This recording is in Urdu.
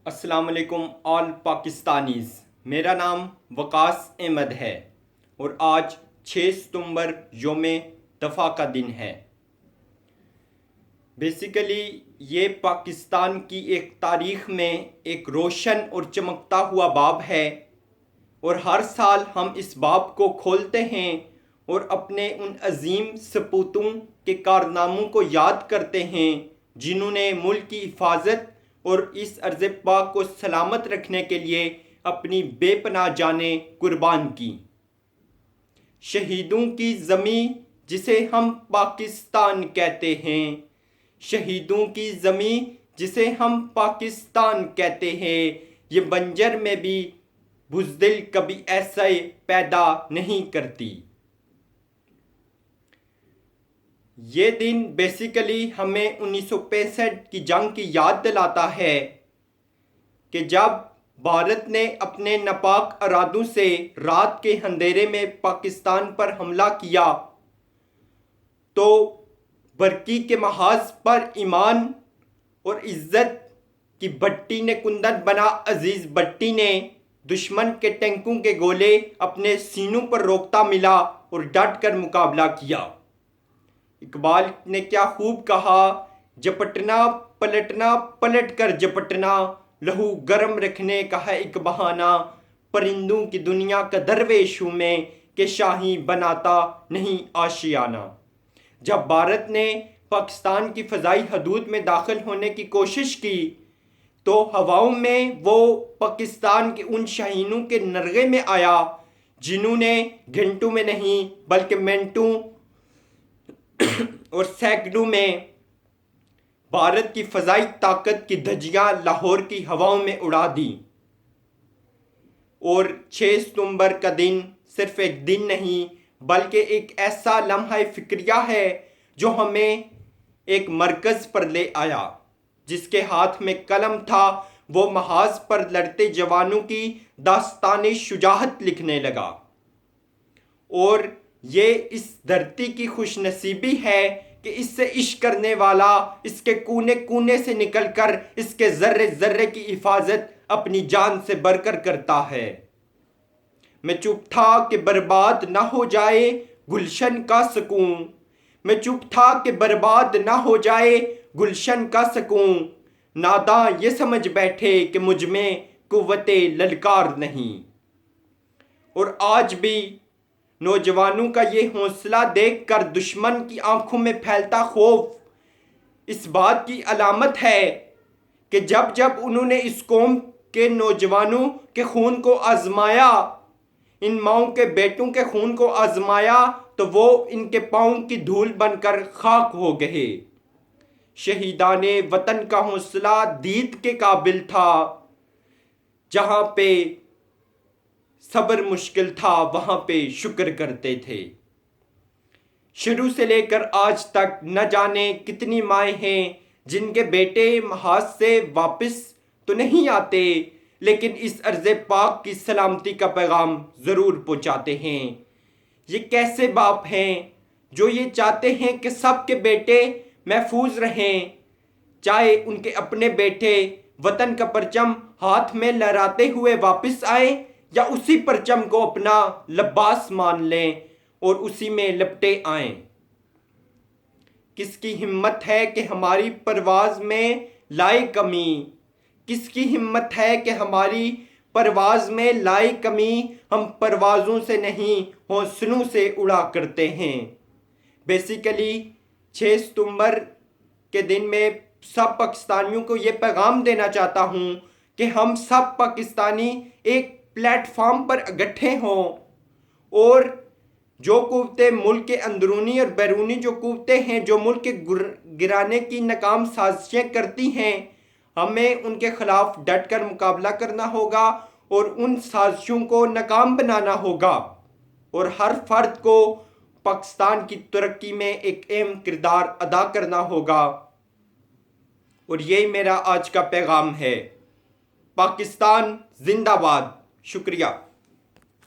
السلام علیکم آل پاکستانیز، میرا نام وقاص احمد ہے اور آج 6 ستمبر یوم دفاع کا دن ہے۔ بیسیکلی یہ پاکستان کی ایک تاریخ میں ایک روشن اور چمکتا ہوا باب ہے، اور ہر سال ہم اس باب کو کھولتے ہیں اور اپنے ان عظیم سپوتوں کے کارناموں کو یاد کرتے ہیں جنہوں نے ملک کی حفاظت اور اس ارض پاک کو سلامت رکھنے کے لیے اپنی بے پناہ جانیں قربان کی۔ شہیدوں کی زمین جسے ہم پاکستان کہتے ہیں، شہیدوں کی زمین جسے ہم پاکستان کہتے ہیں، یہ بنجر میں بھی بزدل کبھی ایسا پیدا نہیں کرتی۔ یہ دن بیسیکلی ہمیں 1965 کی جنگ کی یاد دلاتا ہے کہ جب بھارت نے اپنے ناپاک ارادوں سے رات کے اندھیرے میں پاکستان پر حملہ کیا تو برقی کے محاذ پر ایمان اور عزت کی بھٹی نے کندن بنا عزیز بھٹی نے دشمن کے ٹینکوں کے گولے اپنے سینوں پر روکتا ملا اور ڈٹ کر مقابلہ کیا۔ اقبال نے کیا خوب کہا، جپٹنا پلٹنا پلٹ کر جپٹنا، لہو گرم رکھنے کا ہے ایک بہانہ، پرندوں کی دنیا کا درویش ہوں میں کہ شاہی بناتا نہیں آشیانہ۔ جب بھارت نے پاکستان کی فضائی حدود میں داخل ہونے کی کوشش کی تو ہواؤں میں وہ پاکستان کے ان شاہینوں کے نرغے میں آیا جنہوں نے گھنٹوں میں نہیں بلکہ منٹوں اور سیکنڈوں میں بھارت کی فضائی طاقت کی دھجیاں لاہور کی ہواؤں میں اڑا دی۔ اور 6 ستمبر کا دن صرف ایک دن نہیں بلکہ ایک ایسا لمحہ فکریہ ہے جو ہمیں ایک مرکز پر لے آیا۔ جس کے ہاتھ میں قلم تھا وہ محاذ پر لڑتے جوانوں کی داستان شجاعت لکھنے لگا۔ اور یہ اس دھرتی کی خوش نصیبی ہے کہ اس سے عشق کرنے والا اس کے کونے کونے سے نکل کر اس کے ذرے ذرے کی حفاظت اپنی جان سے بڑھ کر کرتا ہے۔ میں چپ تھا کہ برباد نہ ہو جائے گلشن کا سکون، میں چپ تھا کہ برباد نہ ہو جائے گلشن کا سکون، ناداں یہ سمجھ بیٹھے کہ مجھ میں قوت للکار نہیں۔ اور آج بھی نوجوانوں کا یہ حوصلہ دیکھ کر دشمن کی آنکھوں میں پھیلتا خوف اس بات کی علامت ہے کہ جب جب انہوں نے اس قوم کے نوجوانوں کے خون کو آزمایا، ان ماؤں کے بیٹوں کے خون کو آزمایا تو وہ ان کے پاؤں کی دھول بن کر خاک ہو گئے۔ شہیدان وطن کا حوصلہ دید کے قابل تھا، جہاں پہ صبر مشکل تھا وہاں پہ شکر کرتے تھے۔ شروع سے لے کر آج تک نہ جانے کتنی مائیں ہیں جن کے بیٹے محاذ سے واپس تو نہیں آتے لیکن اس ارض پاک کی سلامتی کا پیغام ضرور پہنچاتے ہیں۔ یہ کیسے باپ ہیں جو یہ چاہتے ہیں کہ سب کے بیٹے محفوظ رہیں، چاہے ان کے اپنے بیٹے وطن کا پرچم ہاتھ میں لہراتے ہوئے واپس آئیں یا اسی پرچم کو اپنا لباس مان لیں اور اسی میں لپٹے آئیں۔ کس کی ہمت ہے کہ ہماری پرواز میں لائے کمی، کس کی ہمت ہے کہ ہماری پرواز میں لائے کمی، ہم پروازوں سے نہیں حوصلوں سے اڑا کرتے ہیں۔ بیسیکلی 6 ستمبر کے دن میں سب پاکستانیوں کو یہ پیغام دینا چاہتا ہوں کہ ہم سب پاکستانی ایک پلیٹ فارم پر اکٹھے ہوں، اور جو قوتیں ملک کے اندرونی اور بیرونی جو قوتیں ہیں جو ملک کے گرانے کی ناکام سازشیں کرتی ہیں، ہمیں ان کے خلاف ڈٹ کر مقابلہ کرنا ہوگا اور ان سازشوں کو ناکام بنانا ہوگا، اور ہر فرد کو پاکستان کی ترقی میں ایک اہم کردار ادا کرنا ہوگا۔ اور یہی میرا آج کا پیغام ہے۔ پاکستان زندہ باد۔ شکریہ۔